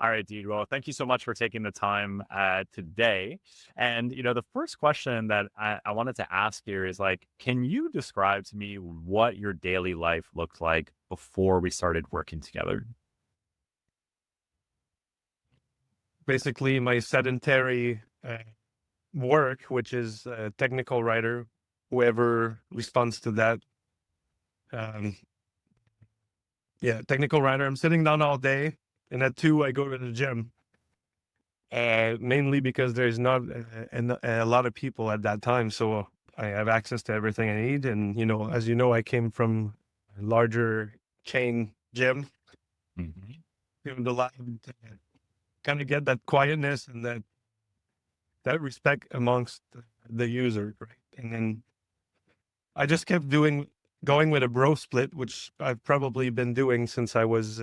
All right, dude. Well, thank you so much for taking the time today. And, the first question that I wanted to ask here is like, can you describe to me what your daily life looked like before we started working together? Basically, my sedentary work, which is a technical writer, whoever responds to that. Um, yeah, technical writer. I'm sitting down all day, and at 2, I go to the gym. Mainly because there's not a lot of people at that time, so I have access to everything I need. And as you know, I came from a larger chain gym, Hmm. given the lab to kind of get that quietness and that respect amongst the user, right? And then I just kept going with a bro split, which I've probably been doing since I was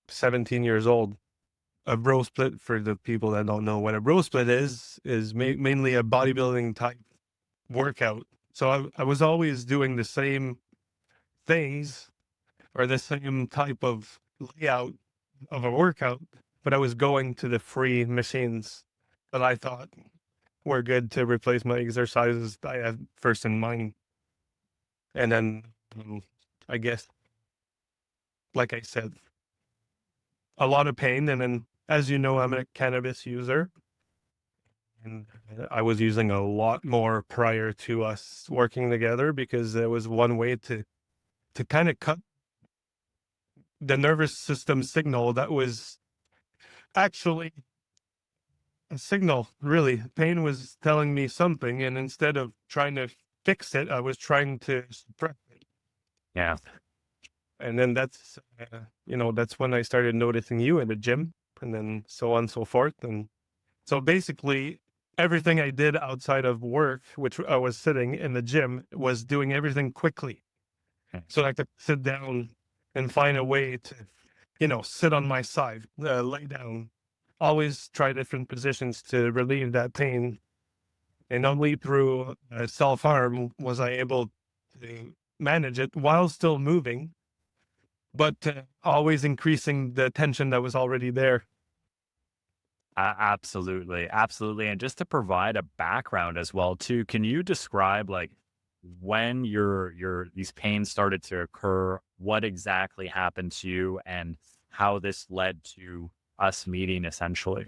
17 years old. A bro split, for the people that don't know what a bro split is mainly a bodybuilding type workout. So I was always doing the same things or the same type of layout of a workout, but I was going to the free machines that I thought were good to replace my exercises I had first in mind. And then, I guess, like I said, a lot of pain. And then, as you know, I'm a cannabis user, and I was using a lot more prior to us working together because there was one way to kind of cut the nervous system signal that was actually a signal. Really, pain was telling me something, and instead of trying to fix it, I was trying to suppress it. Yeah. And then that's when I started noticing you in the gym, and then so on and so forth. And so basically, everything I did outside of work, which I was sitting in the gym, was doing everything quickly. So I could sit down and find a way to, sit on my side, lay down, always try different positions to relieve that pain. And only through self harm was I able to manage it while still moving, but always increasing the tension that was already there. Absolutely, absolutely. And just to provide a background as well, too, can you describe like when your these pains started to occur, what exactly happened to you, and how this led to us meeting essentially?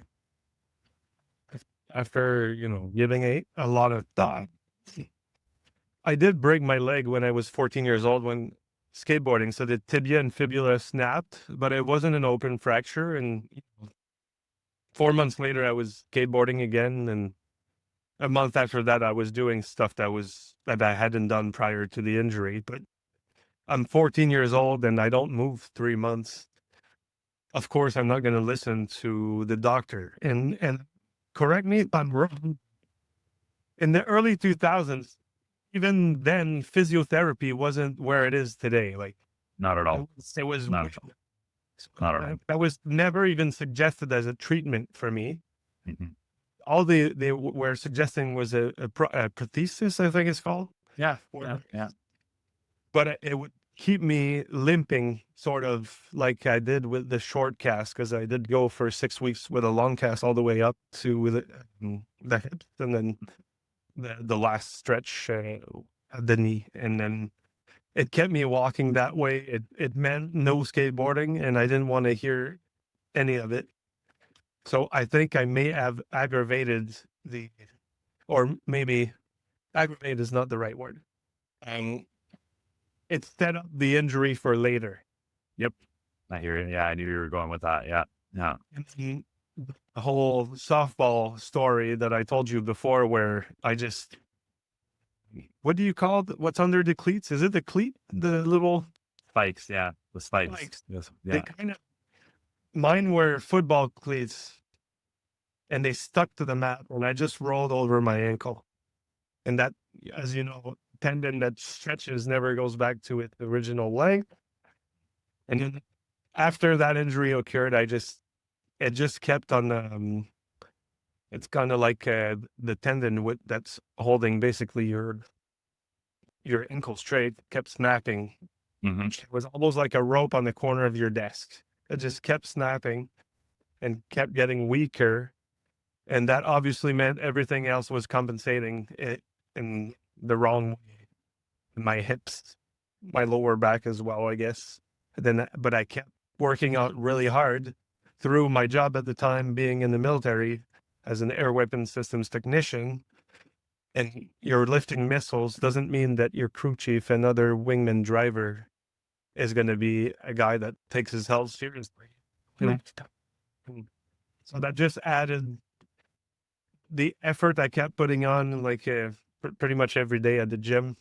After, giving a lot of thought, I did break my leg when I was 14 years old when skateboarding. So the tibia and fibula snapped, but it wasn't an open fracture. And 4 months later, I was skateboarding again. And a month after that, I was doing stuff that I hadn't done prior to the injury. But I'm 14 years old and I don't move 3 months. Of course, I'm not going to listen to the doctor. And correct me if I'm wrong. In the early 2000s, even then, physiotherapy wasn't where it is today. Like Not at all. it was, Not at all. Not at all. that was never even suggested as a treatment for me. Mhm. All they were suggesting was a prosthesis, I think it's called. Yeah, Where- yeah, yeah. But it would keep me limping, sort of like I did with the short cast, because I did go for 6 weeks with a long cast all the way up to the hips, and then the last stretch at the knee, and then it kept me walking that way. It meant no skateboarding, and I didn't want to hear any of it. So I think I may have aggravated or maybe aggravate is not the right word. Um, it set up the injury for later. Yep. I hear you. Yeah, I knew you were going with that. Yeah. Yeah. And the whole softball story that I told you before, where I just, what do you call what's under the cleats? Is it the cleat? The little Spikes. Yeah. The spikes. spikes. Yes. They Yeah. kind of, mine were football cleats, and they stuck to the mat and I just rolled over my ankle. And that, as you know, tendon that stretches never goes back to its original length. And then after that injury occurred, it just kept on. It's kind of like the tendon that's holding basically your ankle straight kept snapping. Hmm. It was almost like a rope on the corner of your desk. It just kept snapping. and kept getting weaker. And that obviously meant everything else was compensating it in the wrong way. My hips, my lower back as well, I guess. But I kept working out really hard through my job at the time, being in the military as an air weapon systems technician. And you're lifting missiles doesn't mean that your crew chief and other wingman driver is going to be a guy that takes his health seriously. So that just added the effort I kept putting on, like pretty much every day at the gym,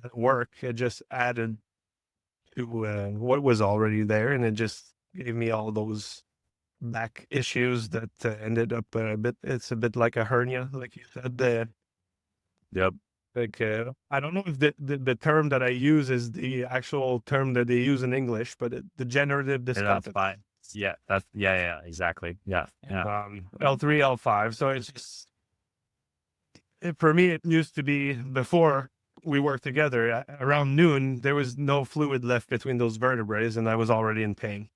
at work. It just added to what was already there, and it just gave me all those back issues that ended up a bit. It's a bit like a hernia, like you said. Yep. Like I don't know if the term that I use is the actual term that they use in English, but degenerative That's discomfort. fine. Yeah. Yeah. Exactly. Yeah. Yeah. L3, L5. So it's just for me. It used to be before we worked together. Around noon, there was no fluid left between those vertebrae, and I was already in pain.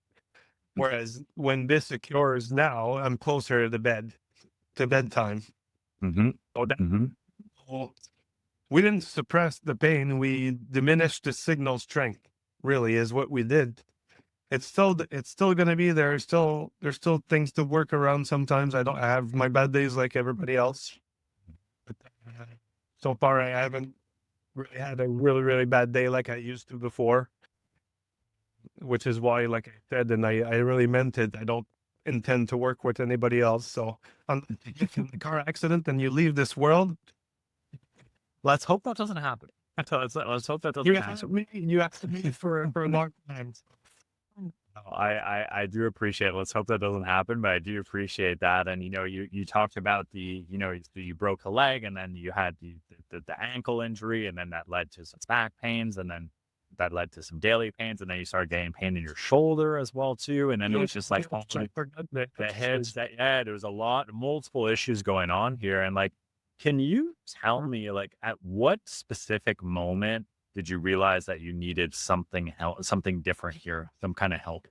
Whereas when this occurs now, I'm closer to the bed, to bedtime. Mm-hmm. So that Mm-hmm. we didn't suppress the pain. We diminished the signal strength, really, is what we did. It's still going to be there. There's still things to work around. Sometimes I have my bad days like everybody else. But so far, I haven't really had a really, really bad day like I used to before, which is why, like I said, and I really meant it, I don't intend to work with anybody else. So on the car accident and you leave this world, Let's hope that doesn't happen. Let's hope that doesn't happen. you asked me for a long time. No, I do appreciate it. Let's hope that doesn't happen, but I do appreciate that. And, you talked about you broke a leg, and then you had the ankle injury, and then that led to some back pains, and then that led to some daily pains, and then you started getting pain in your shoulder as well, too. And then it was just like, oh, the heads there was multiple issues going on here. And like, can you tell me, like, at what specific moment did you realize that you needed something different here, some kind of help?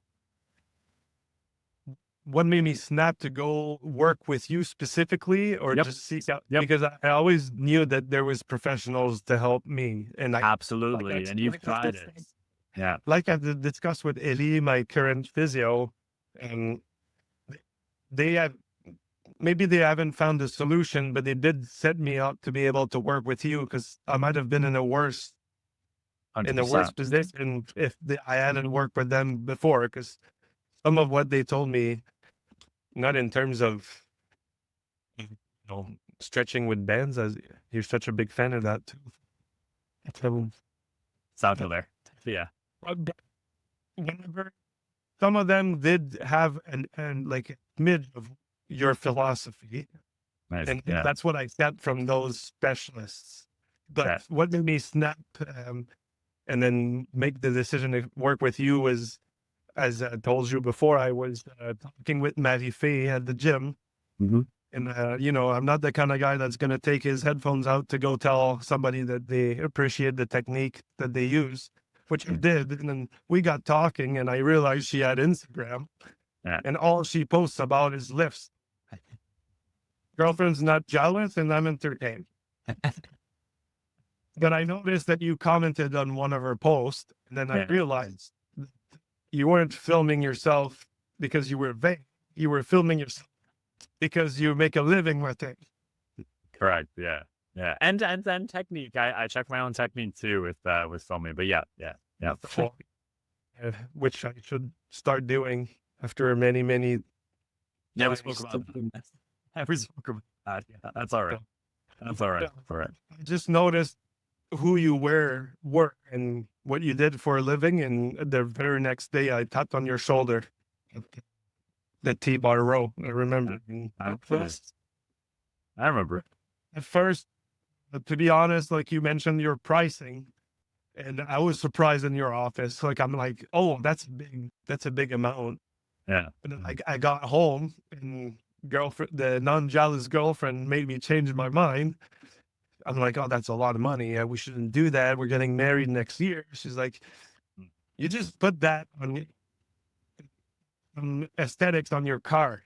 What made me snap to go work with you specifically, or Yep. just seek out? Yep. Because I always knew that there was professionals to help me, and Absolutely. And you've tried it. Yeah. like I've discussed with Eli, my current physio, and they have maybe they haven't found a solution, but they did set me up to be able to work with you, because I might have been in a worse 100%. position if I hadn't worked with them before, because some of what they told me, not in terms of stretching with bands, as you're such a big fan of that too. Sound there. Yeah. Whenever some of them did have an like mid of your philosophy, Nice. and Yeah. that's what I got from those specialists. But Yeah. what made me snap and then make the decision to work with you was, as I told you before, I was talking with Matty Fay at the gym. Mhm. And, I'm not the kind of guy that's going to take his headphones out to go tell somebody that they appreciate the technique that they use, which I did. And then we got talking, and I realized she had Instagram. Yeah. And all she posts about is lifts. Girlfriend's not jealous, and I'm entertained. But I noticed that you commented on one of her posts, and then I realized you weren't filming yourself because you were vain. You were filming yourself because you make a living with it. Correct. Yeah. Yeah. And technique. I check my own technique too with filming. But yeah. So, which I should start doing after many, many. Yeah, we spoke about that. We spoke about that. Yeah, that's all right. That's all right. All right. I just noticed who you were and what you did for a living, and the very next day I tapped on your shoulder. The T-bar row. I remember. I remember. At first, to be honest, like you mentioned, your pricing, and I was surprised in your office. Like I'm like, oh, that's big. That's a big amount. Yeah. But then I got home, and the non-jealous girlfriend made me change my mind. I'm like, oh, that's a lot of money. We shouldn't do that. We're getting married next year. She's like, you just put that on aesthetics on your car.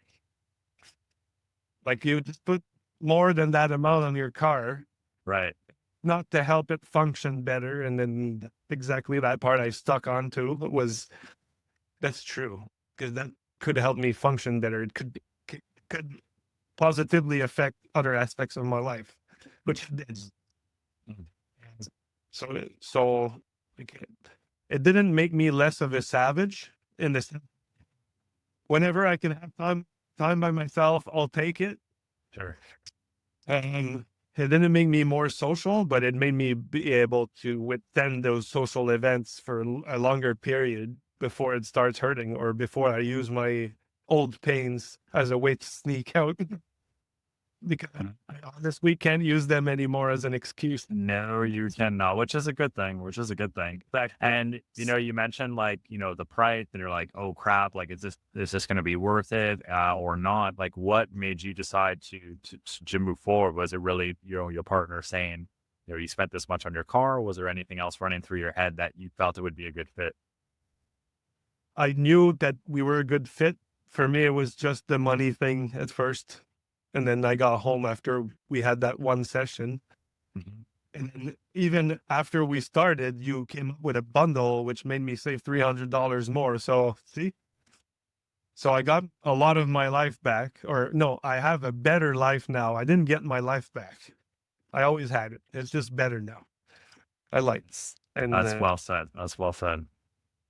Like you just put more than that amount on your car, Right. not to help it function better. And then exactly that part I stuck onto was that's true because that could help me function better. It could positively affect other aspects of my life, which it did. Mhm. So like, it didn't make me less of a savage in this. Whenever I can have time by myself, I'll take it. Sure. And it didn't make me more social, but it made me be able to withstand those social events for a longer period before it starts hurting or before I use my old pains as a way to sneak out. Because I honestly can't use them anymore as an excuse. No, you cannot, which is a good thing, which is a good thing. And, you mentioned like, the price and you're like, oh crap, like, is this going to be worth it or not? Like, what made you decide to move forward? Was it really, your partner saying, you spent this much on your car? Was there anything else running through your head that you felt it would be a good fit? I knew that we were a good fit. For me, it was just the money thing at first. And then I got home after we had that one session. Mhm. And then even after we started, you came up with a bundle, which made me save $300 more. So see, so I got a lot of my life back, or no, I have a better life now. I didn't get my life back. I always had it. It's just better now. I like it. And That's well said. That's well said.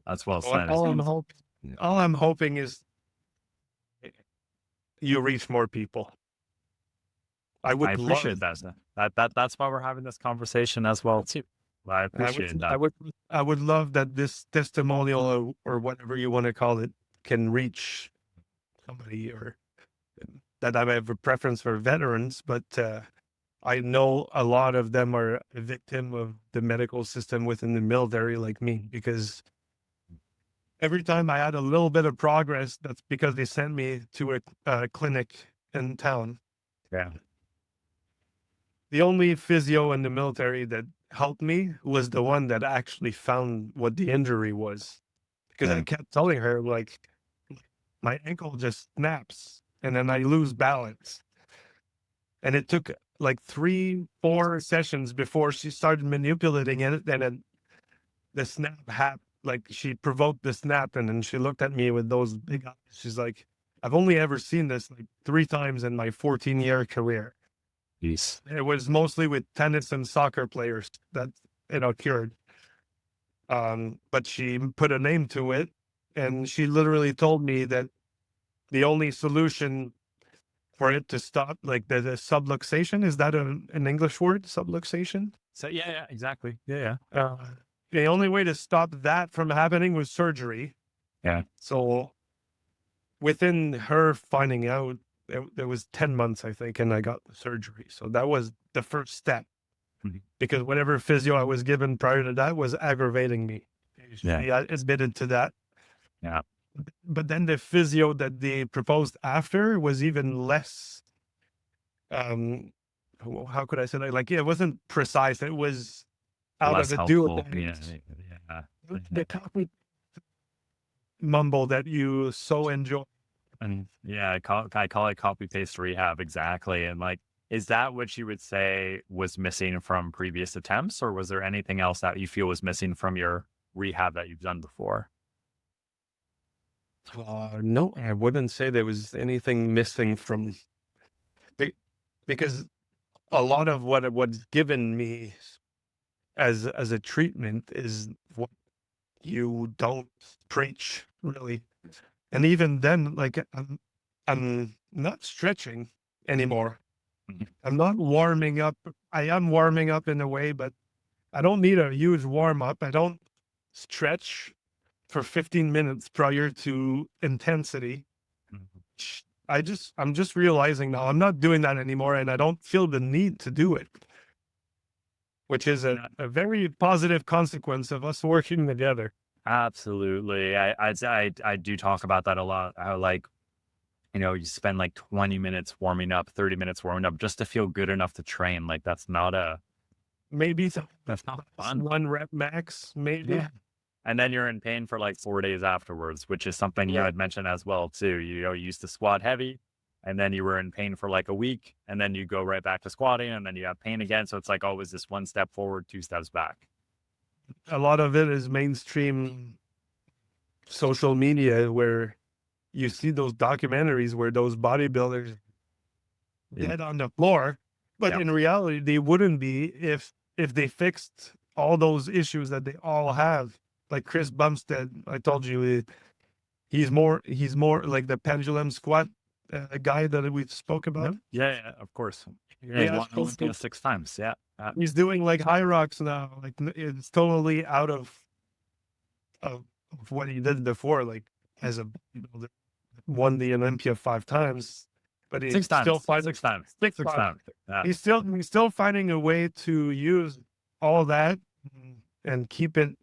That's well all, said. all I'm hoping, all I'm hoping is you reach more people. I I would love appreciate that. That's why we're having this conversation as well too. I I would, appreciate I that. would, I would love that this testimonial or whatever you want to call it can reach somebody, or that I have a preference for veterans, but I know a lot of them are a victim of the medical system within the military, like me, because every time I had a little bit of progress, that's because they sent me to a clinic in town. Yeah. The only physio in the military that helped me was the one that actually found what the injury was. Because I Yeah. kept telling her, like, my ankle just snaps and then I lose balance. And it took like 3, 4 sessions before she started manipulating it. And then the snap happened. Like she provoked the snap, and then she looked at me with those big eyes. She's like, I've only ever seen this like 3 times in my 14-year career. Peace. It was mostly with tennis and soccer players that cured. But she put a name to it, and she literally told me that the only solution for it to stop, like the subluxation, is that an English word, subluxation? So yeah, exactly. Yeah. The only way to stop that from happening was surgery. Yeah. So within her finding out, there was 10 months, I think, and I got the surgery. So that was the first step, Mhm. because whatever physio I was given prior to that was aggravating me. She Yeah. admitted to that. Yeah. But then the physio that they proposed after was even less, um, how could I say that? Like, it wasn't precise. It was out of Less the helpful. Yeah. duodenum. Yeah. The copy mumble that you so enjoy. And yeah, I call it copy paste rehab exactly. And like, is that what you would say was missing from previous attempts, or was there anything else that you feel was missing from your rehab that you've done before? No, I wouldn't say there was anything missing from, because a lot of what's given me as a treatment is what you don't preach, really. And even then, like, I'm not stretching anymore. Mhm. I'm not warming up. I am warming up in a way, but I don't need a huge warm up. I don't stretch for 15 minutes prior to intensity. Mhm. I'm just realizing now I'm not doing that anymore, and I don't feel the need to do it, which is a very positive consequence of us working together. Absolutely. I do talk about that a lot. How like, you spend like 20 minutes warming up, 30 minutes warming up just to feel good enough to train. Like Maybe that's not fun. 1 rep max, maybe. Yeah. And then you're in pain for like 4 days afterwards, which is something you Yeah. had mentioned as well too. You used to squat heavy, and then you were in pain for like a week, and then you go right back to squatting, and then you have pain again. So it's like always this one step forward, two steps back. A lot of it is mainstream social media where you see those documentaries where those bodybuilders Yeah. dead on the floor, but Yep. in reality, they wouldn't be if they fixed all those issues that they all have. Like Chris Bumstead, I told you, he's more like the pendulum squat guy that we spoke Yep. about. Yeah, of course. Yeah, He he has won Olympia 6 times. Yeah. he's doing like high rocks now. Like it's totally out of, of what he did before. Like as a won the Olympia 5 times, but he's Six still times. finding Six times. six Six times. times. Yeah. He's still finding a way to use all that and keep it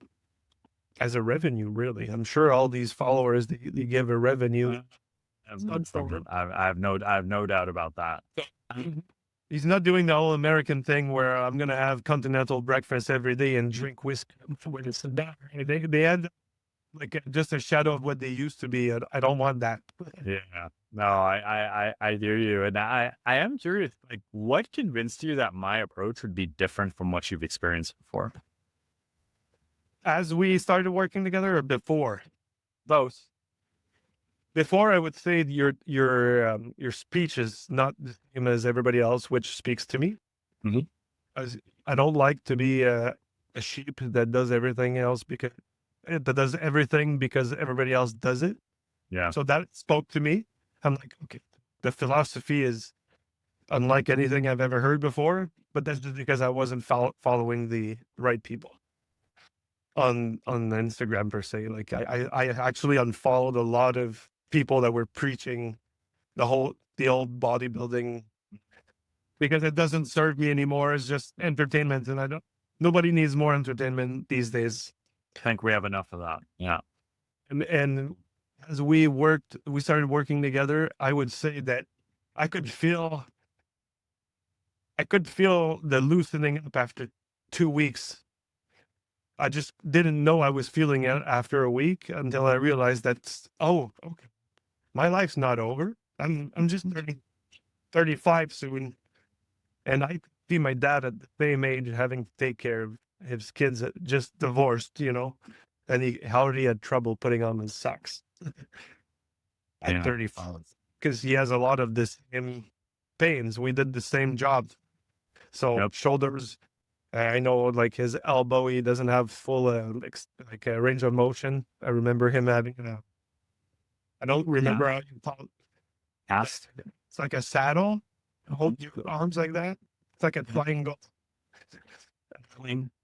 as a revenue. Really, I'm sure all these followers they give a revenue. I have no doubt about that. He's not doing the whole American thing where I'm gonna have continental breakfast every day and drink whiskey when it's done. They had like just a shadow of what they used to be. I don't want that. Yeah. No, I hear you. And I am curious, like, what convinced you that my approach would be different from what you've experienced before? As we started working together, or before? Both. Before, I would say your speech is not the same as everybody else, which speaks to me. Mhm. As I don't like to be a sheep that does everything else because that does everything because everybody else does it. Yeah. So that spoke to me. I'm like, okay, the philosophy is unlike anything I've ever heard before, but that's just because I wasn't following the right people on Instagram per se. Like I actually unfollowed a lot of people that were preaching the old bodybuilding because it doesn't serve me anymore. It's just entertainment, and nobody needs more entertainment these days. I think we have enough of that. Yeah. And as we started working together, I would say that I could feel the loosening up after 2 weeks. I just didn't know I was feeling it after a week until I realized that, oh, okay, my life's not over. I'm just 35 soon. And I see my dad at the same age having to take care of his kids that just divorced, and he already had trouble putting on his socks at Yeah. 35 because he has a lot of the same pains. We did the same job. So Yep. shoulders, I know like his elbow, he doesn't have full like a range of motion. I remember him having I don't remember how you call it. Cast. It's like a saddle. Hold your arms like that. It's like a triangle.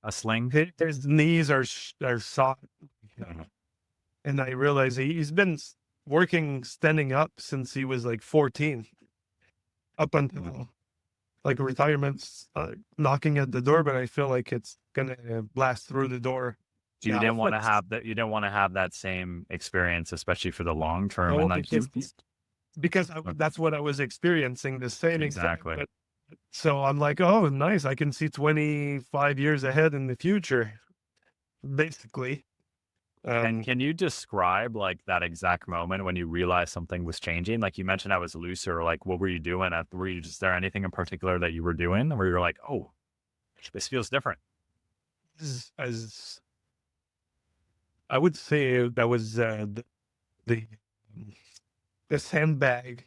A sling. His knees are soft. Mhm. And I realized he's been working standing up since he was like 14, up until like retirement's knocking at the door, but I feel like it's gonna blast through the door. You now. didn't want to have that. You didn't want to have that same experience, especially for the long term. No, And like, because that's what I was experiencing, the same Exactly. exact. So I'm like, oh, nice. I can see 25 years ahead in the future, basically. And can you describe like that exact moment when you realized something was changing? Like you mentioned, I was looser. Like, what were you doing? Were you just there anything in particular that you were doing where you're like, oh, this feels different? As I would say, that was the sandbag.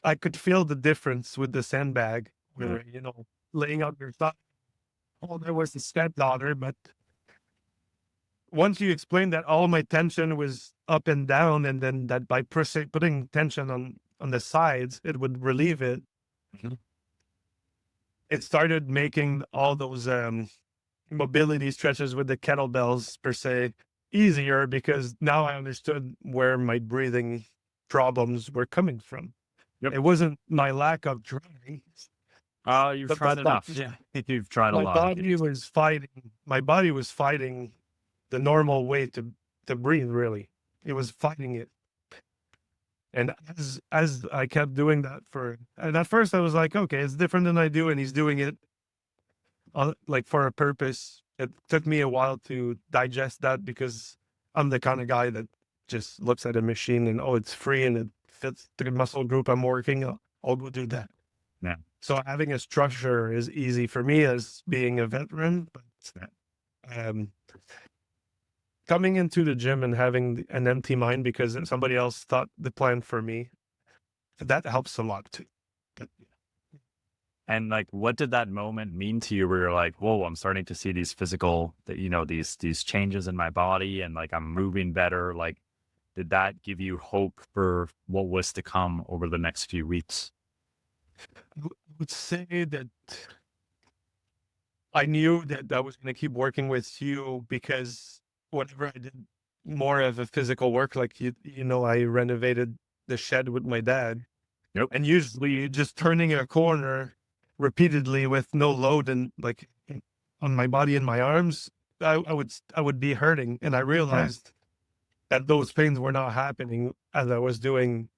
I could feel the difference with the sandbag, where laying out your thought. Oh, there was the stepdaughter, but once you explained that all my tension was up and down, and then that by putting tension on the sides, it would relieve it. Mhm. It started making all those mobility stretches with the kettlebells per se easier because now I understood where my breathing problems were coming from. Yep. It wasn't my lack of trying. Oh, you've But tried enough. Yeah, you've tried a My lot. body was fighting. My body was fighting the normal way to breathe. Really, it was fighting it. And as I kept doing that and at first I was like, okay, it's different than I do, and he's doing it like for a purpose. It took me a while to digest that because I'm the kind of guy that just looks at a machine and, oh, it's free and it fits the muscle group I'm working. I'll go do that. Yeah. So having a structure is easy for me as being a veteran, but um, coming into the gym and having an empty mind because somebody else thought the plan for me, that helps a lot too. But And like, what did that moment mean to you where you're like, whoa, I'm starting to see these physical, these changes in my body and like I'm moving better. Like, did that give you hope for what was to come over the next few weeks? I would say that I knew that I was going to keep working with you because whenever I did more of a physical work, like I renovated the shed with my dad, Nope. and usually just turning a corner repeatedly with no load and like on my body and my arms, I would be hurting, and I Yeah. realized that those pains were not happening as I was doing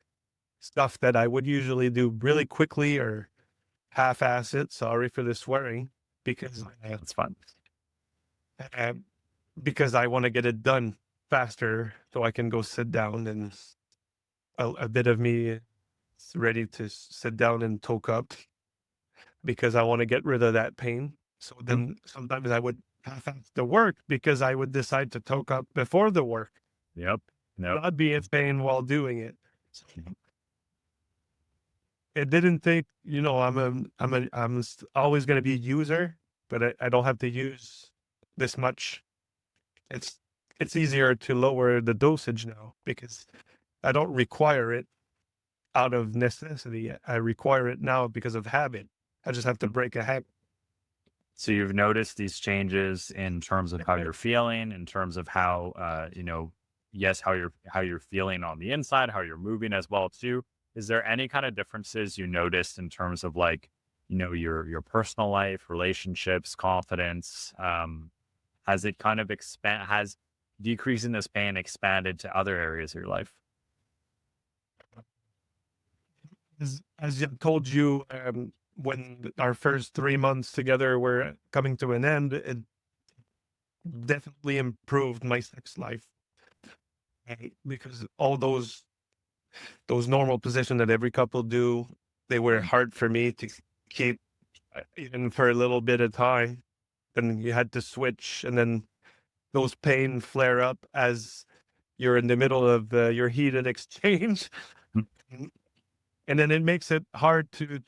stuff that I would usually do really quickly or half-ass it. Sorry for the swearing, because That's fun. uh, because I want to get it done faster so I can go sit down, and a bit of me is ready to sit down and toke up because I want to get rid of that pain. So Mhm. then sometimes I would half-ass the work because I would decide to toke up before the work, Yep. Nope. not be in pain while doing it. So it didn't take, always going to be a user, but I don't have to use this much. It's it's easier to lower the dosage now because I don't require it out of necessity. I require it now because of habit. I just have to break a habit. So you've noticed these changes in terms of how you're feeling, in terms of how yes, how you're feeling on the inside, how you're moving as well too. Is there any kind of differences you noticed in terms of like, your personal life, relationships, confidence? Has it kind of has decreasing this pain expanded to other areas of your life? As I told you, when our first 3 months together were coming to an end, it definitely improved my sex life. Because all those normal positions that every couple do, they were hard for me to keep, even for a little bit of time. Then you had to switch, and then those pain flare up as you're in the middle of your heated exchange. And then it makes it hard to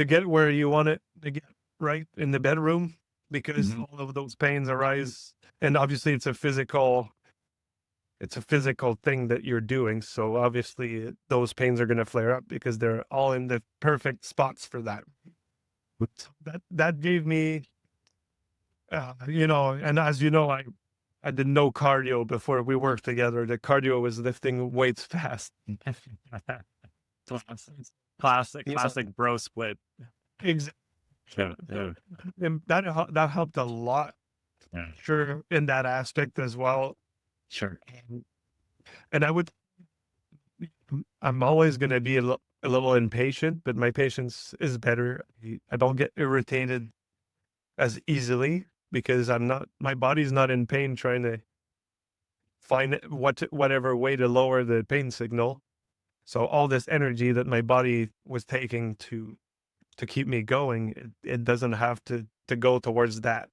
get where you want it to get, right in the bedroom, because Mm-hmm. all of those pains arise, and obviously it's a physical thing that you're doing. So obviously those pains are going to flare up because they're all in the perfect spots for that. So that gave me, and as you know, I did no cardio before we worked together. The cardio was lifting weights fast. Classic, classic, Yes, classic bro split. exactly. Yeah, yeah, And that helped a lot, yeah. sure, in that aspect as well. Sure. And I'm always going to be a little impatient, but my patience is better. I don't get irritated as easily because my body's not in pain trying to find whatever way to lower the pain signal. So all this energy that my body was taking to keep me going, it doesn't have to go towards that.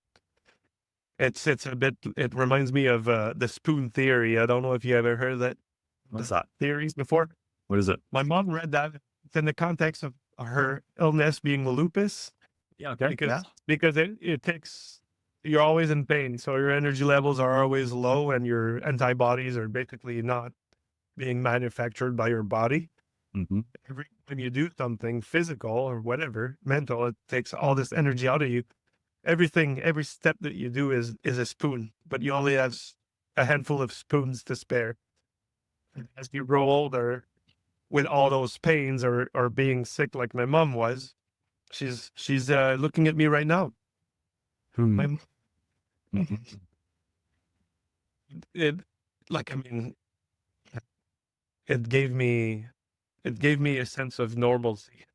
It reminds me of the spoon theory. I don't know if you ever heard that What's the that? theories before. What is it? My mom read that. It's in the context of her illness being lupus, Yeah. Okay. because Yeah. it takes, you're always in pain, so your energy levels are always low, and your antibodies are basically not being manufactured by your body. Mm-hmm. Every time you do something physical or whatever, mental, it takes all this energy out of you. Every step that you do is a spoon, but you only have a handful of spoons to spare. And as you grow older, with all those pains or being sick like my mom was, she's looking at me right now. My Hmm. m- Mm-hmm. it like I mean it gave me a sense of normalcy,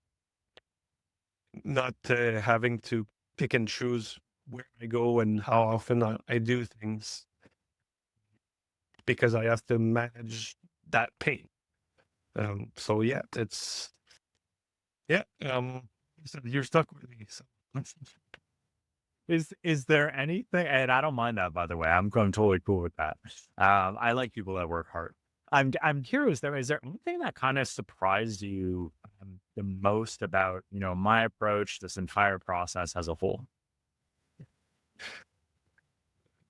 not having to pick and choose where I go and how often I do things because I have to manage that pain. So yeah, it's yeah. You said you're stuck with me. So Is there anything, and I don't mind that, by the way. I'm totally cool with that. I like people that work hard. I'm curious though, is there anything that kind of surprised you the most about, my approach, this entire process as a whole?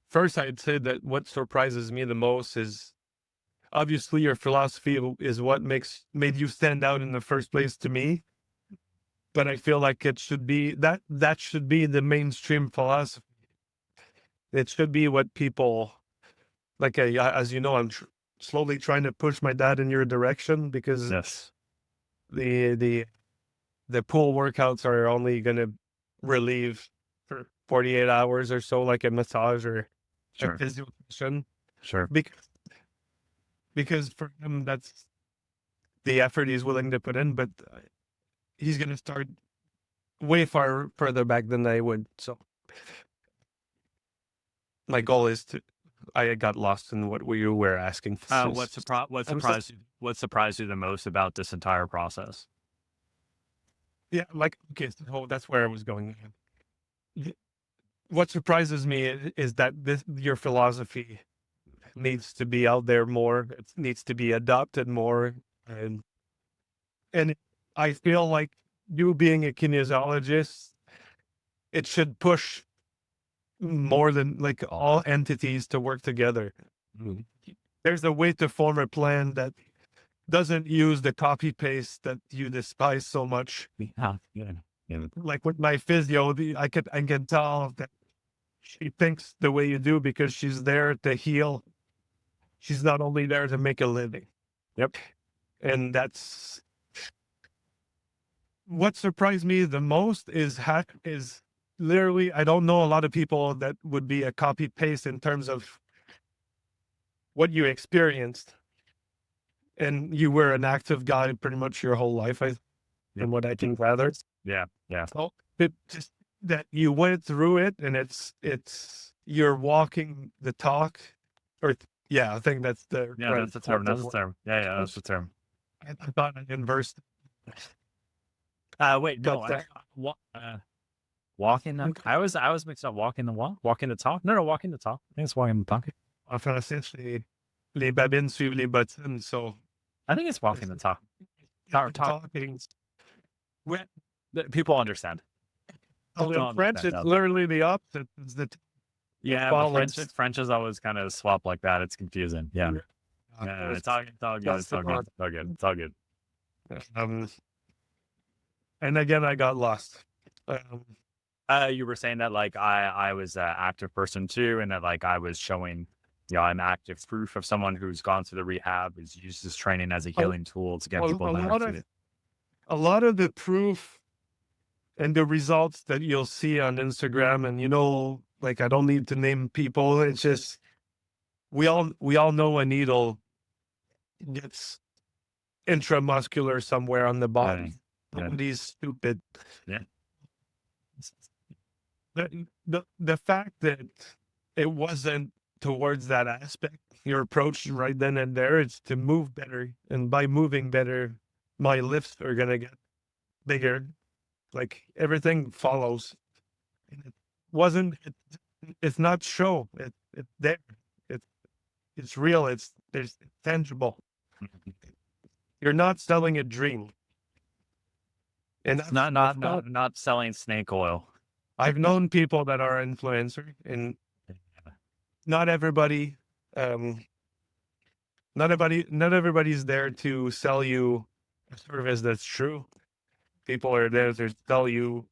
first, I'd say that what surprises me the most is obviously your philosophy is what made you stand out in the first place to me. But I feel like it should be that should be the mainstream philosophy. It should be what people like. As you know, I'm slowly trying to push my dad in your direction because Yes. the the the pool workouts are only going to relieve for 48 hours or so, like a massage or a Sure. physio session. Sure. Because for him, that's the effort he's willing to put in. But he's going to start way far further back than I would. So my goal is to. I got lost in what you were asking. What surprised you the most about this entire process? Yeah, like okay, so that's where I was going. What surprises me is that your philosophy needs to be out there more. It needs to be adopted more, and and I feel like you being a kinesiologist, it should push more than like all entities to work together. Mhm. There's a way to form a plan that doesn't use the copy paste that you despise so much. Yeah. Yeah. Yeah. Like with my physio, I can tell that she thinks the way you do because she's there to heal. She's not only there to make a living. Yep. And that's what surprised me the most is literally I don't know a lot of people that would be a copy paste in terms of what you experienced. And you were an active guy pretty much your whole life, Yep. from what I can gather. Yeah. Yeah. So it just that you went through it and it's you're walking the talk or yeah, I think that's the Yeah. right That's the term. That's the word. term. Yeah. Yeah. That's the term. I thought I inversed. Wait, no. But Walking the. I was mixed up. Walking the walk. Walking the talk. No. Walking the talk. I think it's walking the talk. en français, c'est les babines suivent les bottines. So I think it's walking the talk. Talk. talking. When, People understand. in French, it's literally the opposite. It's the Yeah, but French is always kind of swap like that. It's confusing. Yeah. Yeah, it's all good. It's all good. It's all good. It's all good. And again, I got lost. You were saying that like I was an active person too, and that like I was showing, I'm active proof of someone who's gone through the rehab, who's used this training as a healing tool to get people better. A lot of the proof and the results that you'll see on Instagram, and like I don't need to name people. It's just we all know a needle gets intramuscular somewhere on the body. Yeah. Nobody's stupid. Yeah. The fact that it wasn't towards that aspect, your approach right then and there, it's to move better, and by moving better, my lifts are gonna get bigger. Like everything follows. And it wasn't. It's not show. It's there. It's real. It's tangible. You're not selling a dream. And that's, not selling snake oil. I've known people that are influencers, and not everybody, not everybody's there to sell you a service that's true. People are there to sell you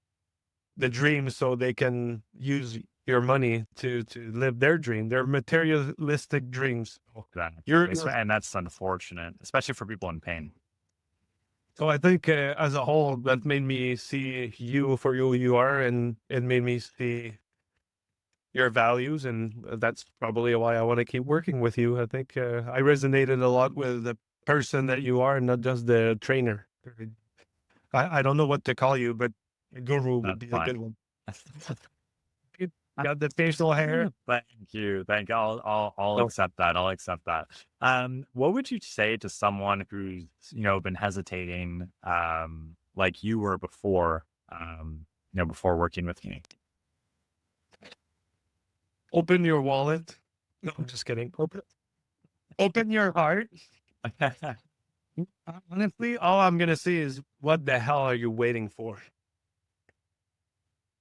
the dream so they can use your money to live their dream, their materialistic dreams. And that's unfortunate, especially for people in pain. So I think as a whole, that made me see you for who you are, and it made me see your values, and that's probably why I want to keep working with you. I think I resonated a lot with the person that you are, and not just the trainer. I don't know what to call you, but a guru would be a good one. got the facial hair. Thank you. Thank you. I'll So accept that. I'll accept that. What would you say to someone who's, been hesitating, like you were before, before working with me? open your wallet. No, I'm just kidding. Open your heart. Honestly, all I'm gonna say is, what the hell are you waiting for?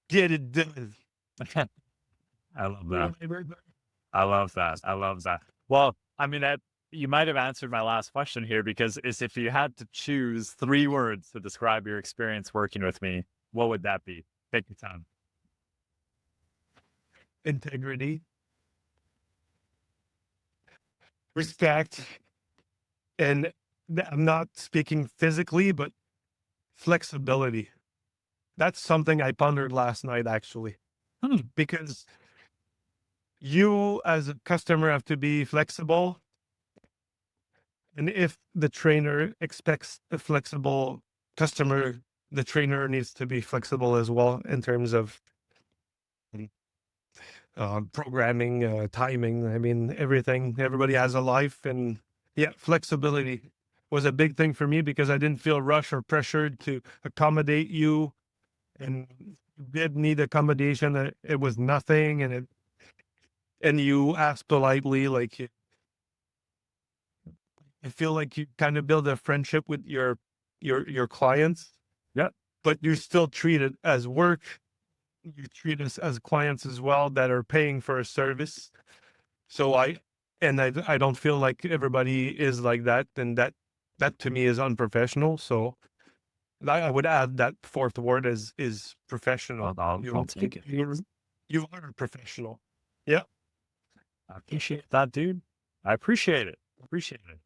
Get it done. I love that. I love that. I love that. Well, I mean, you might have answered my last question here because is if you had to choose 3 words to describe your experience working with me, what would that be? Take your time. Integrity, respect, and I'm not speaking physically, but flexibility. That's something I pondered last night, actually, because you as a customer have to be flexible. And if the trainer expects a flexible customer, the trainer needs to be flexible as well in terms of programming, timing. I mean, everything. Everybody has a life, and yeah, flexibility was a big thing for me because I didn't feel rushed or pressured to accommodate you, and you did need accommodation. It was nothing, and you asked politely, like, I feel like you kind of build a friendship with your clients. Yeah. But you still treat it as work. You treat us as clients as well that are paying for a service. So I don't feel like everybody is like that, and that to me is unprofessional. So I would add that fourth word is professional. I'll take it. You are a professional. Yeah. I appreciate that, dude. I appreciate it. Appreciate it.